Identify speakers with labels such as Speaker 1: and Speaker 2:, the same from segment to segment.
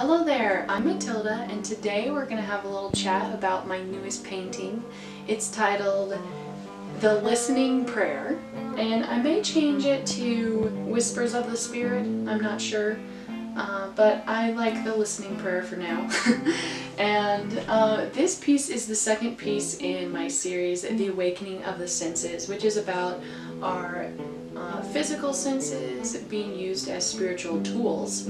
Speaker 1: Hello there, I'm Matilda, and today we're going to have a little chat about my newest painting. It's titled The Listening Prayer, and I may change it to Whispers of the Spirit, I'm not sure, but I like The Listening Prayer for now. And this piece is the second piece in my series, The Awakening of the Senses, which is about our physical senses being used as spiritual tools.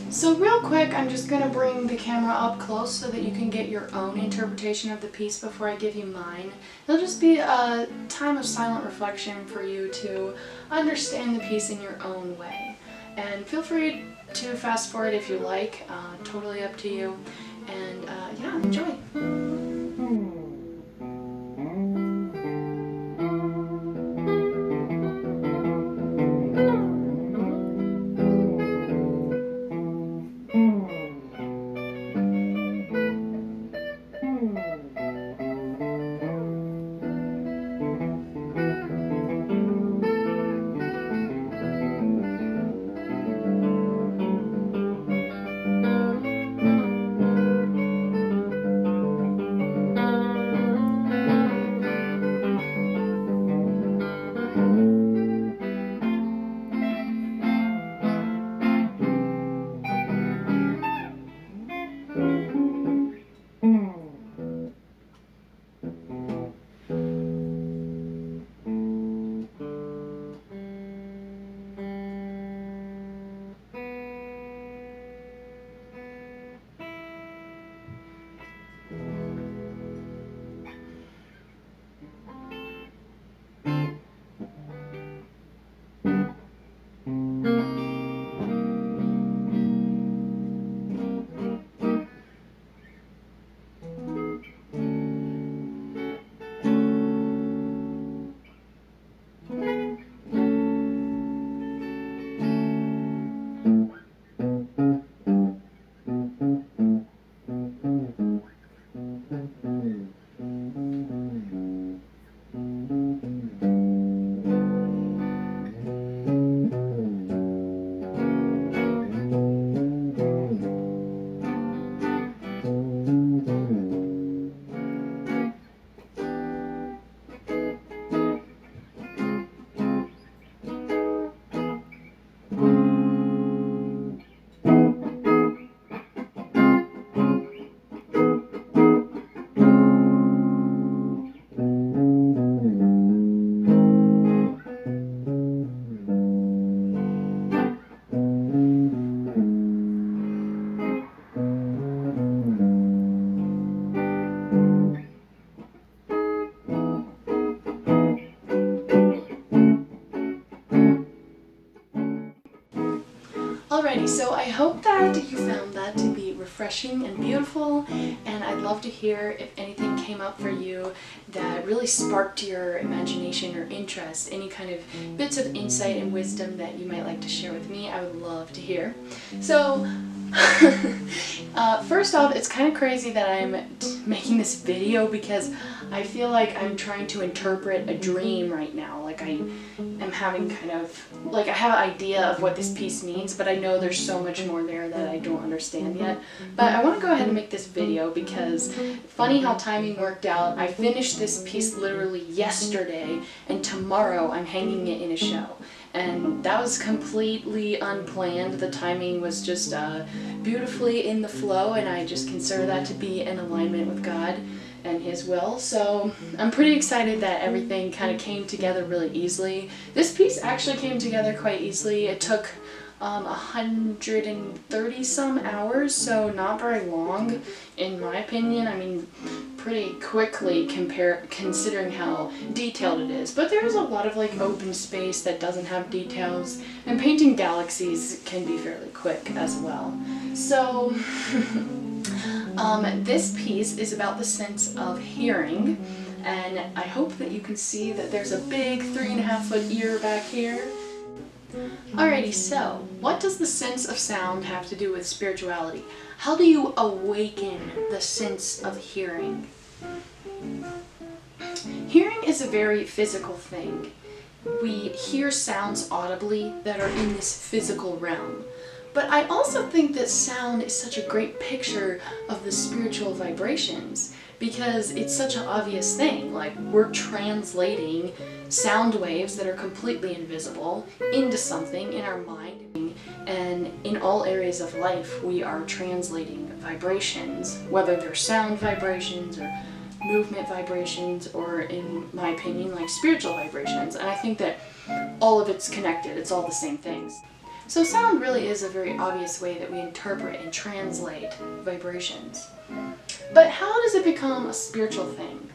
Speaker 1: So real quick, I'm just going to bring the camera up close so that you can get your own interpretation of the piece before I give you mine. It'll just be a time of silent reflection for you to understand the piece in your own way. And feel free to fast forward if you like, totally up to you. And yeah, enjoy! Alrighty, so I hope that you found that to be refreshing and beautiful, and I'd love to hear if anything came up for you that really sparked your imagination or interest, any kind of bits of insight and wisdom that you might like to share with me. I would love to hear. So first off, it's kind of crazy that I'm making this video because I feel like I'm trying to interpret a dream right now. Like I am having kind of, like I have an idea of what this piece means, but I know there's so much more there that I don't understand yet. But I want to go ahead and make this video because funny how timing worked out. I finished this piece literally yesterday, and tomorrow I'm hanging it in a show. And that was completely unplanned. The timing was just beautifully in the flow, and I just consider that to be in alignment with God and His will. So I'm pretty excited that everything kind of came together really easily. This piece actually came together quite easily. It took 130 some hours, so not very long in my opinion. I mean, pretty quickly considering how detailed it is, but there is a lot of like open space that doesn't have details, and painting galaxies can be fairly quick as well. So this piece is about the sense of hearing, and I hope that you can see that there's a big 3.5-foot ear back here. Alrighty, so what does the sense of sound have to do with spirituality? How do you awaken the sense of hearing? Hearing is a very physical thing. We hear sounds audibly that are in this physical realm. But I also think that sound is such a great picture of the spiritual vibrations because it's such an obvious thing. Like, we're translating sound waves that are completely invisible into something in our mind. And in all areas of life, we are translating vibrations, whether they're sound vibrations or movement vibrations, or in my opinion, like spiritual vibrations. And I think that all of it's connected. It's all the same things. So sound really is a very obvious way that we interpret and translate vibrations. But how does it become a spiritual thing?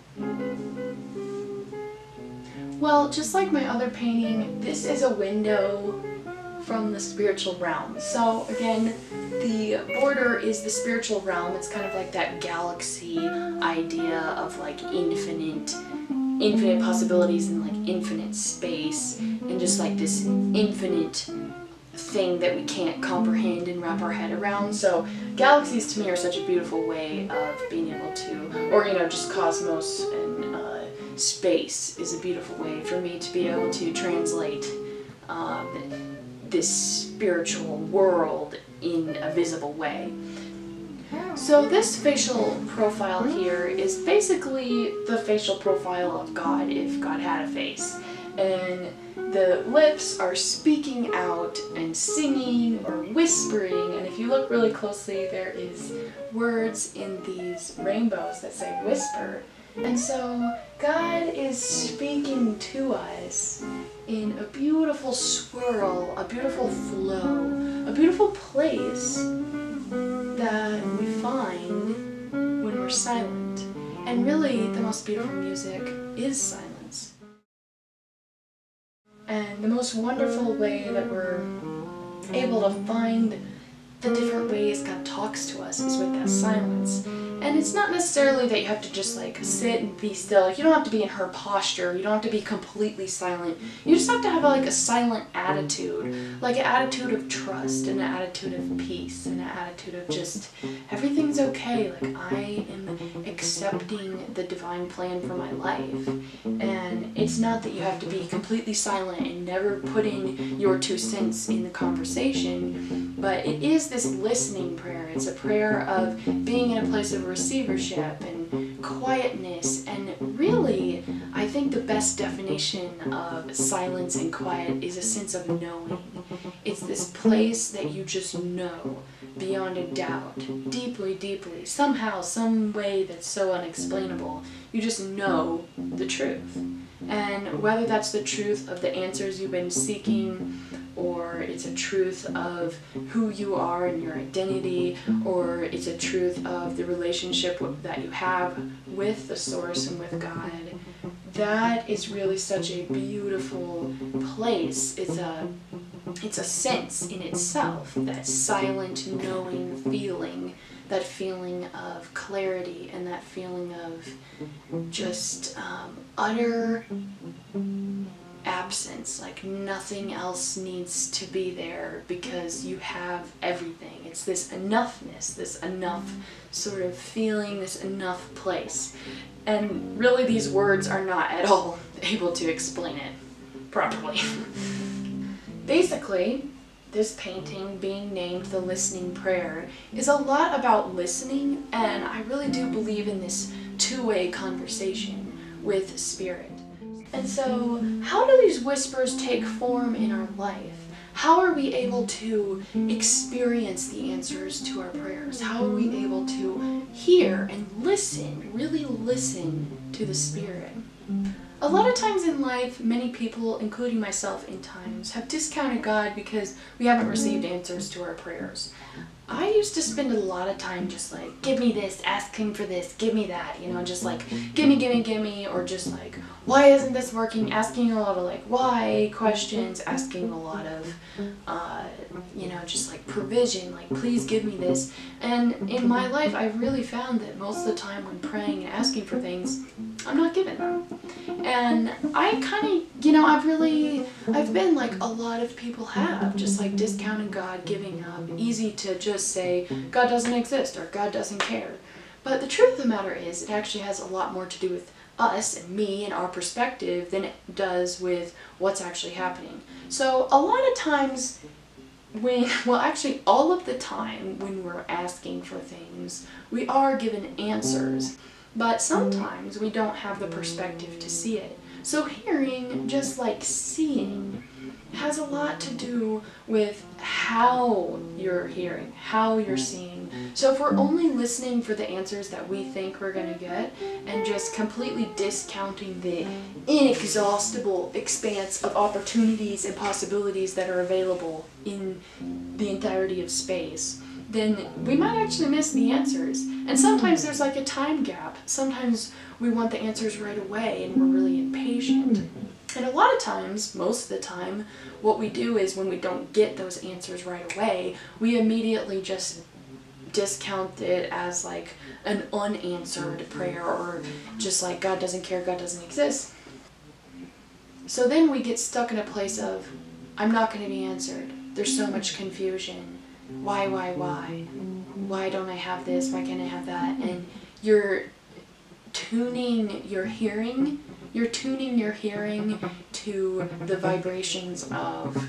Speaker 1: Well, just like my other painting, this is a window from the spiritual realm. So again, the border is the spiritual realm. It's kind of like that galaxy idea of like infinite possibilities and like infinite space, and just like this infinite thing that we can't comprehend and wrap our head around. So galaxies to me are such a beautiful way of being able to, or just cosmos and space is a beautiful way for me to be able to translate this spiritual world in a visible way. So this facial profile here is basically the facial profile of God if God had a face. And the lips are speaking out and singing or whispering, and if you look really closely, there is words in these rainbows that say whisper. And so God is speaking to us in a beautiful swirl, a beautiful flow, a beautiful place that we find when we're silent. And really, the most beautiful music is silence. And the most wonderful way that we're able to find the different ways God talks to us is with that silence. And it's not necessarily that you have to just like sit and be still. You don't have to be in her posture. You don't have to be completely silent. You just have to have like a silent attitude, like an attitude of trust and an attitude of peace and an attitude of just everything's okay. Like, I am accepting the divine plan for my life. And it's not that you have to be completely silent and never put in your 2 cents in the conversation, but it is this listening prayer. It's a prayer of being in a place of receivership and quietness. And really, I think the best definition of silence and quiet is a sense of knowing. It's this place that you just know beyond a doubt, deeply, deeply, somehow, some way that's so unexplainable. You just know the truth. And whether that's the truth of the answers you've been seeking, or it's a truth of who you are and your identity, or it's a truth of the relationship that you have with the Source and with God, that is really such a beautiful place. It's a sense in itself, that silent knowing feeling, that feeling of clarity and that feeling of just utter absence, like nothing else needs to be there because you have everything. It's this enoughness, this enough sort of feeling, this enough place. And really these words are not at all able to explain it properly. Basically, this painting being named The Listening Prayer is a lot about listening, and I really do believe in this two-way conversation with Spirit. And so, how do these whispers take form in our life? How are we able to experience the answers to our prayers? How are we able to hear and listen, really listen to the Spirit? A lot of times in life, many people, including myself in times, have discounted God because we haven't received answers to our prayers. I used to spend a lot of time just like, give me this, ask him for this, give me that, just like, gimme, or just like, why isn't this working? Asking a lot of like, why questions, asking a lot of, just like provision, like, please give me this. And in my life, I've really found that most of the time when praying and asking for things, I'm not given them. And I kind of, I've been like a lot of people have, just like discounted God, giving up, easy to just say, God doesn't exist or God doesn't care. But the truth of the matter is, it actually has a lot more to do with us and me and our perspective than it does with what's actually happening. So a lot of times well, actually all of the time when we're asking for things, we are given answers, but sometimes we don't have the perspective to see it. So hearing, just like seeing, has a lot to do with how you're hearing, how you're seeing. So if we're only listening for the answers that we think we're going to get and just completely discounting the inexhaustible expanse of opportunities and possibilities that are available in the entirety of space, then we might actually miss the answers. And sometimes there's like a time gap. Sometimes we want the answers right away and we're really impatient. And a lot of times, most of the time, what we do is when we don't get those answers right away, we immediately just discount it as like an unanswered prayer, or just like God doesn't care, God doesn't exist. So then we get stuck in a place of, I'm not going to be answered. There's so much confusion. Why? Why don't I have this? Why can't I have that? And you're tuning your hearing to the vibrations of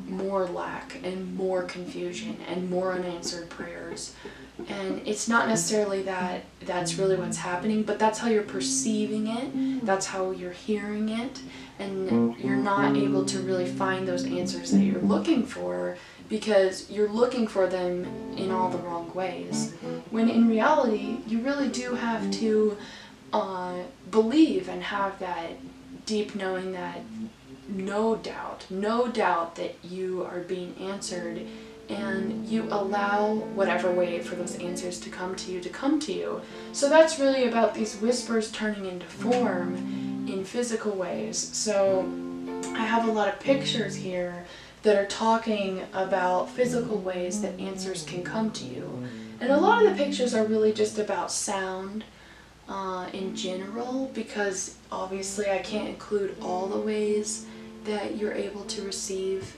Speaker 1: more lack and more confusion and more unanswered prayers. And it's not necessarily that that's really what's happening, but that's how you're perceiving it, that's how you're hearing it, and you're not able to really find those answers that you're looking for because you're looking for them in all the wrong ways. When in reality, you really do have to believe and have that deep knowing that no doubt that you are being answered, and you allow whatever way for those answers to come to you. So that's really about these whispers turning into form in physical ways. So I have a lot of pictures here that are talking about physical ways that answers can come to you. And a lot of the pictures are really just about sound in general, because obviously I can't include all the ways that you're able to receive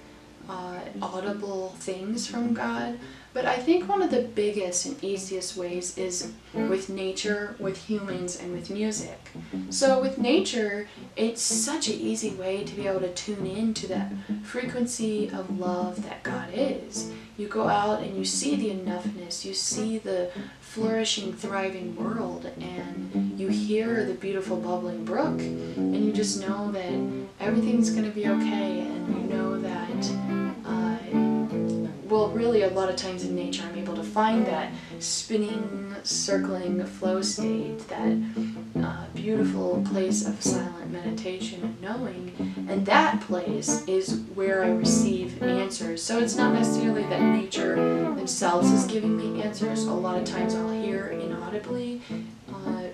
Speaker 1: audible things from God. But I think one of the biggest and easiest ways is with nature, with humans, and with music. So with nature, it's such an easy way to be able to tune in to that frequency of love that God is. You go out and you see the enoughness, you see the flourishing, thriving world, and you hear the beautiful bubbling brook, and you just know that everything's going to be okay, and you know that well, really a lot of times in nature I'm able to find that spinning, circling flow state, that beautiful place of silent meditation and knowing, and that place is where I receive answers. So it's not necessarily that nature themselves is giving me answers. A lot of times I'll hear inaudibly,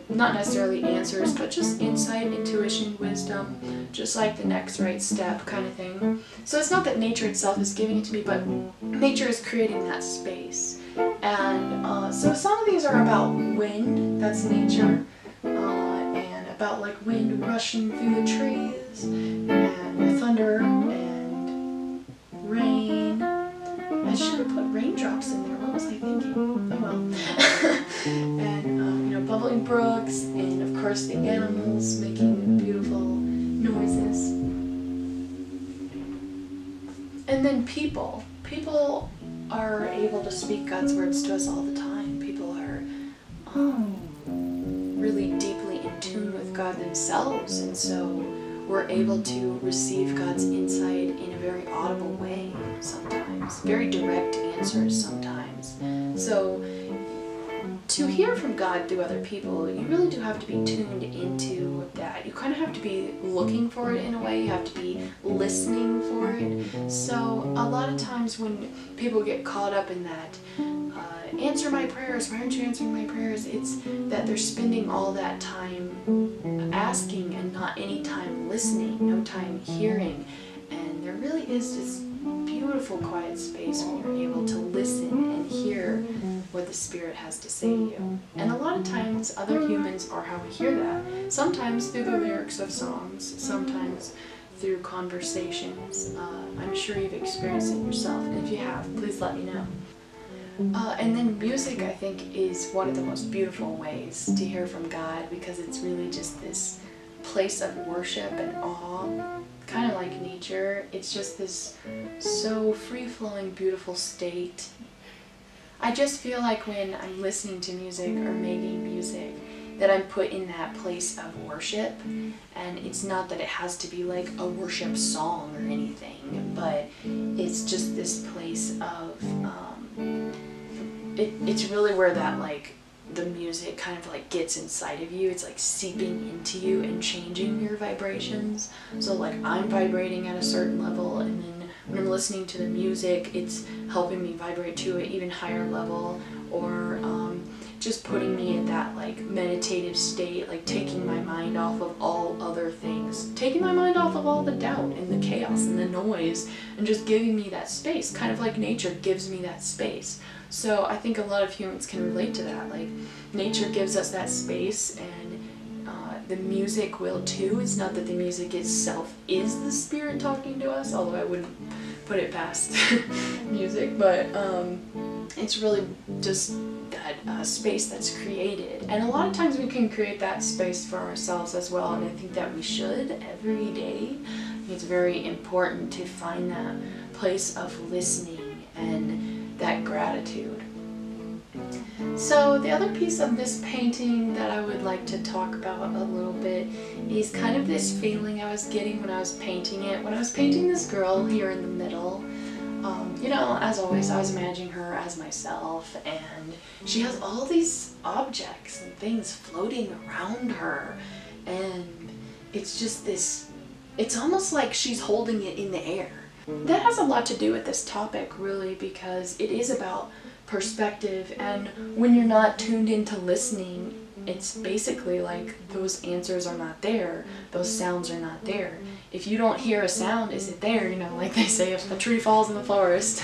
Speaker 1: not necessarily answers, but just insight, intuition, wisdom, just like the next right step kind of thing. So it's not that nature itself is giving it to me, but nature is creating that space. And so some of these are about wind, that's nature, and about like wind rushing through the trees, and thunder, and rain. I should have put raindrops in there, what was I thinking? Oh well. And bubbling brooks, and of course the animals making beautiful noises. And then people are able to speak God's words to us all the time. People are really deeply in tune with God themselves, and so we're able to receive God's insight in a very audible way sometimes, very direct answers sometimes. So to hear from God through other people, you really do have to be tuned into that. You kind of have to be looking for it in a way. You have to be listening for it. So a lot of times when people get caught up in that, answer my prayers, why aren't you answering my prayers? It's that they're spending all that time asking and not any time listening, no time hearing. And there really is this beautiful quiet space when you're able to listen and hear what the Spirit has to say to you. And a lot of times other humans are how we hear that. Sometimes through the lyrics of songs, sometimes through conversations. I'm sure you've experienced it yourself, and if you have, please let me know. And then music, I think, is one of the most beautiful ways to hear from God, because it's really just this place of worship and awe, kind of like nature. It's just this so free-flowing, beautiful state. I just feel like when I'm listening to music or making music, that I'm put in that place of worship. And it's not that it has to be like a worship song or anything, but it's just this place of, it's really where that like the music kind of like gets inside of you. It's like seeping into you and changing your vibrations. So like I'm vibrating at a certain level, and then when I'm listening to the music, it's helping me vibrate to an even higher level, or just putting me in that like meditative state, like taking my mind off of all other things, taking my mind off of all the doubt and the chaos and the noise, and just giving me that space, kind of like nature gives me that space. So I think a lot of humans can relate to that. Like nature gives us that space, and the music will too. It's not that the music itself is the spirit talking to us, although I wouldn't put it past music, but it's really just that space that's created. And a lot of times we can create that space for ourselves as well, and I think that we should every day. I think it's very important to find that place of listening and that gratitude. So the other piece of this painting that I would like to talk about a little bit is kind of this feeling I was getting when I was painting it. When I was painting this girl here in the middle, you know, as always, I was imagining her as myself, and she has all these objects and things floating around her, and it's just this, it's almost like she's holding it in the air. That has a lot to do with this topic, really, because it is about perspective, and when you're not tuned into listening, it's basically like those answers are not there, those sounds are not there. If you don't hear a sound, is it there? You know, like they say, if a tree falls in the forest,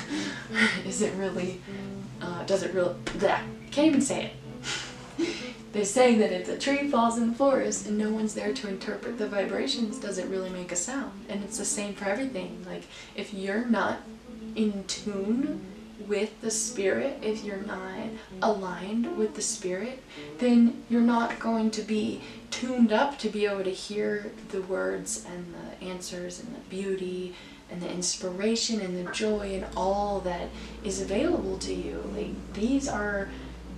Speaker 1: is it really, does it really, bleh, can't even say it. They say that if a tree falls in the forest and no one's there to interpret the vibrations, does it really make a sound? And it's the same for everything. Like, if you're not in tune with the spirit, if you're not aligned with the spirit, then you're not going to be tuned up to be able to hear the words and the answers and the beauty and the inspiration and the joy and all that is available to you. Like, these are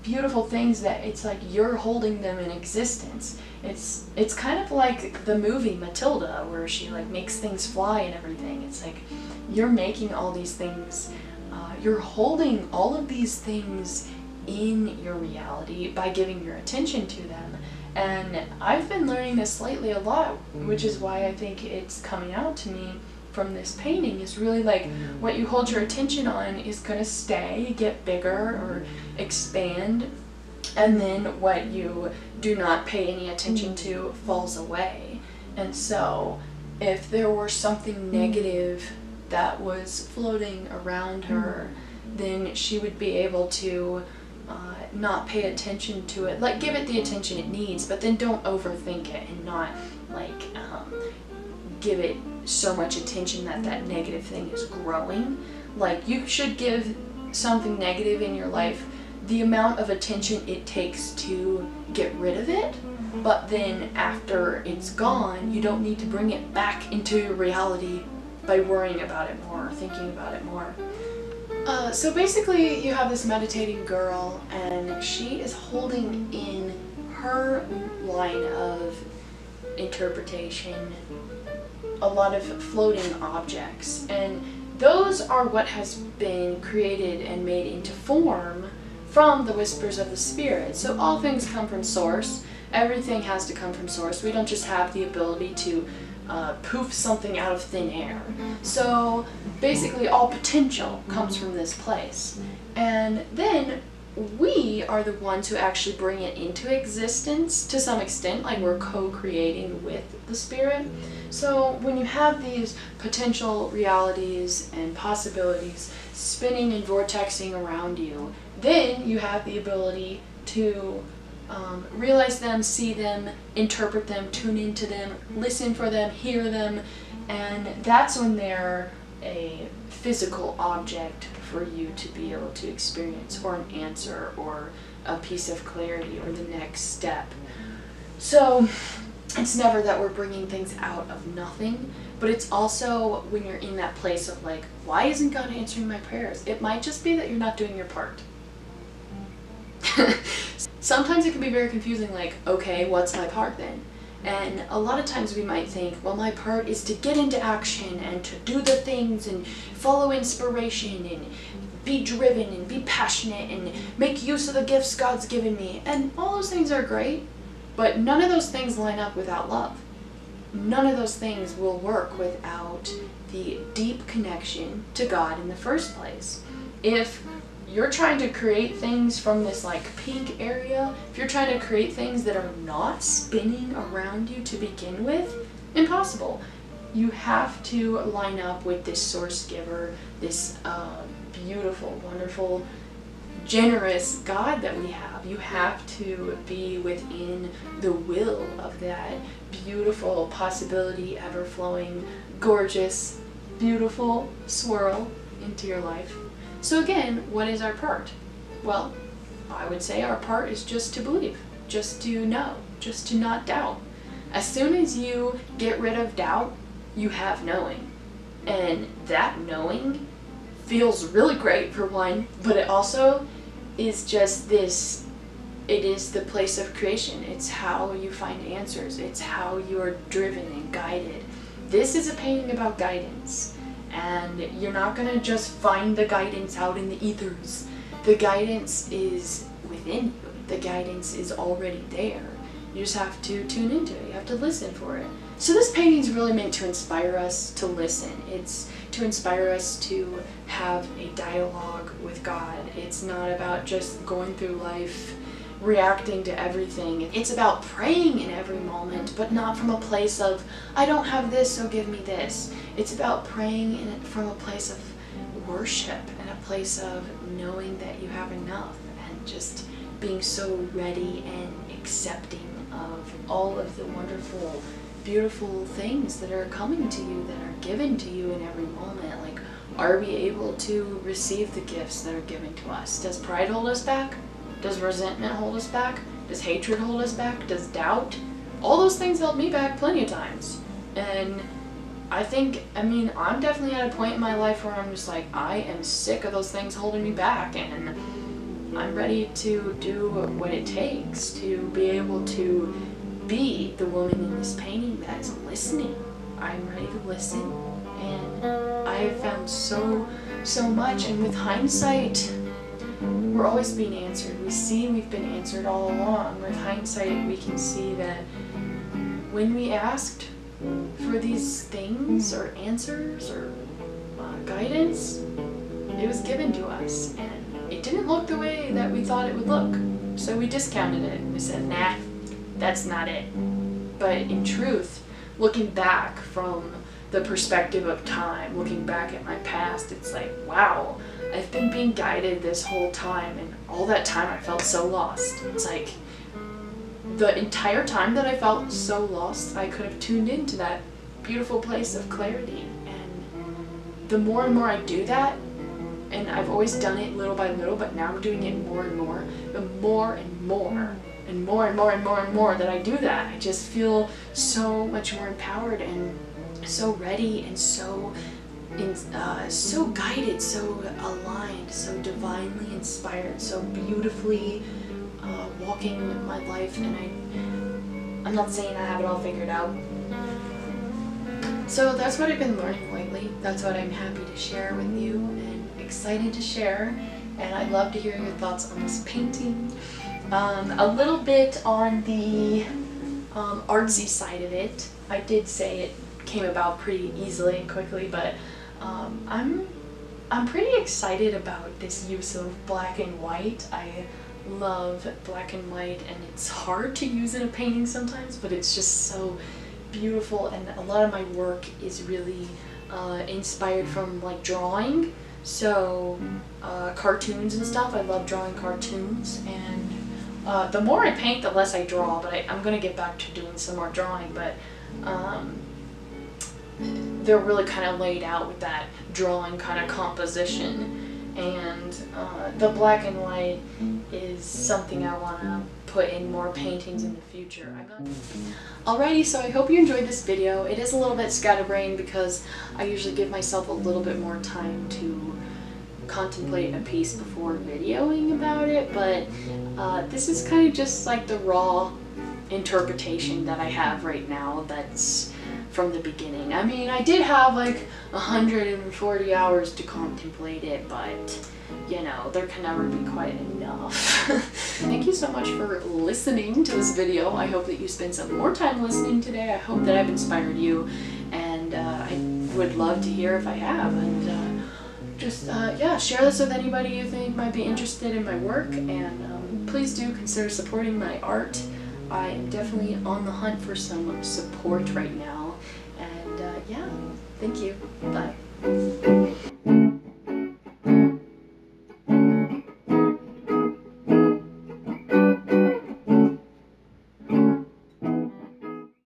Speaker 1: beautiful things that it's like you're holding them in existence. It's kind of like the movie Matilda, where she like makes things fly and everything. It's like you're making all these things, you're holding all of these things in your reality by giving your attention to them. And I've been learning this lately a lot, which is why I think it's coming out to me from this painting, is really like what you hold your attention on is going to stay, get bigger or expand, and then what you do not pay any attention to falls away. And so if there were something negative that was floating around her, then she would be able to not pay attention to it, like give it the attention it needs, but then don't overthink it and not like give it so much attention that that negative thing is growing. Like, you should give something negative in your life the amount of attention it takes to get rid of it, but then after it's gone, you don't need to bring it back into your reality by worrying about it more, thinking about it more. So basically you have this meditating girl, and she is holding in her line of interpretation a lot of floating objects, and those are what has been created and made into form from the whispers of the spirit. So all things come from source. Everything has to come from source. We don't just have the ability to poof something out of thin air. So basically all potential comes from this place. And then we are the ones who actually bring it into existence to some extent, like we're co-creating with the spirit. So when you have these potential realities and possibilities spinning and vortexing around you, then you have the ability to realize them, see them, interpret them, tune into them, listen for them, hear them, and that's when they're a physical object for you to be able to experience, or an answer, or a piece of clarity, or the next step. So it's never that we're bringing things out of nothing. But it's also when you're in that place of like, why isn't God answering my prayers? It might just be that you're not doing your part. Sometimes it can be very confusing, like, okay, what's my part then? And a lot of times we might think, well, my part is to get into action and to do the things and follow inspiration and be driven and be passionate and make use of the gifts God's given me. And all those things are great, but none of those things line up without love. None of those things will work without the deep connection to God in the first place. If you're trying to create things from this like pink area, if you're trying to create things that are not spinning around you to begin with, impossible. You have to line up with this source giver, this beautiful, wonderful, generous God that we have. You have to be within the will of that beautiful possibility, ever-flowing, gorgeous, beautiful swirl into your life. So again, what is our part? Well, I would say our part is just to believe, just to know, just to not doubt. As soon as you get rid of doubt, you have knowing. And that knowing feels really great for one, but it also is just this, it is the place of creation. It's how you find answers. It's how you are driven and guided. This is a painting about guidance. And you're not going to just find the guidance out in the ethers. The guidance is within you. The guidance is already there. You just have to tune into it. You have to listen for it. So this painting is really meant to inspire us to listen. It's to inspire us to have a dialogue with God. It's not about just going through life reacting to everything. It's about praying in every moment, but not from a place of, I don't have this, so give me this. It's about praying from a place of worship and a place of knowing that you have enough and just being so ready and accepting of all of the wonderful, beautiful things that are coming to you, that are given to you in every moment. Like, are we able to receive the gifts that are given to us? Does pride hold us back? Does resentment hold us back? Does hatred hold us back? Does doubt? All those things held me back plenty of times. And I'm definitely at a point in my life where I'm just like, I am sick of those things holding me back, and I'm ready to do what it takes to be able to be the woman in this painting that's listening. I'm ready to listen, and I have found so much, and with hindsight, we're always being answered. We see we've been answered all along. With hindsight, we can see that when we asked for these things or answers or guidance, it was given to us. And it didn't look the way that we thought it would look. So we discounted it. We said, nah, that's not it. But in truth, looking back from the perspective of time, looking back at my past, it's like, wow, I've been being guided this whole time, and all that time I felt so lost. It's like, the entire time that I felt so lost, I could have tuned into that beautiful place of clarity. And the more and more I do that, and I've always done it little by little, but now I'm doing it more and more, the more and more and more and more and more and more that I do that, I just feel so much more empowered and so ready and so guided, so aligned, so divinely inspired, so beautifully walking my life. And I'm not saying I have it all figured out. So that's what I've been learning lately. That's what I'm happy to share with you and excited to share. And I'd love to hear your thoughts on this painting. A little bit on the artsy side of it. I did say it came about pretty easily and quickly, but I'm pretty excited about this use of black and white. I love black and white, and it's hard to use in a painting sometimes, but it's just so beautiful. And a lot of my work is really inspired from like drawing, so cartoons and stuff. I love drawing cartoons, and the more I paint, the less I draw, but I'm gonna get back to doing some more drawing. But they're really kind of laid out with that drawing kind of composition, and the black and white is something I want to put in more paintings in the future. Alrighty, so I hope you enjoyed this video. It is a little bit scatterbrained because I usually give myself a little bit more time to contemplate a piece before videoing about it, but this is kind of just like the raw interpretation that I have right now that's from the beginning. I mean, I did have like 140 hours to contemplate it, but you know, there can never be quite enough. Thank you so much for listening to this video. I hope that you spend some more time listening today. I hope that I've inspired you, and I would love to hear if I have, and yeah, share this with anybody you think might be interested in my work, and please do consider supporting my art. I am definitely on the hunt for some support right now, and yeah, thank you. Bye.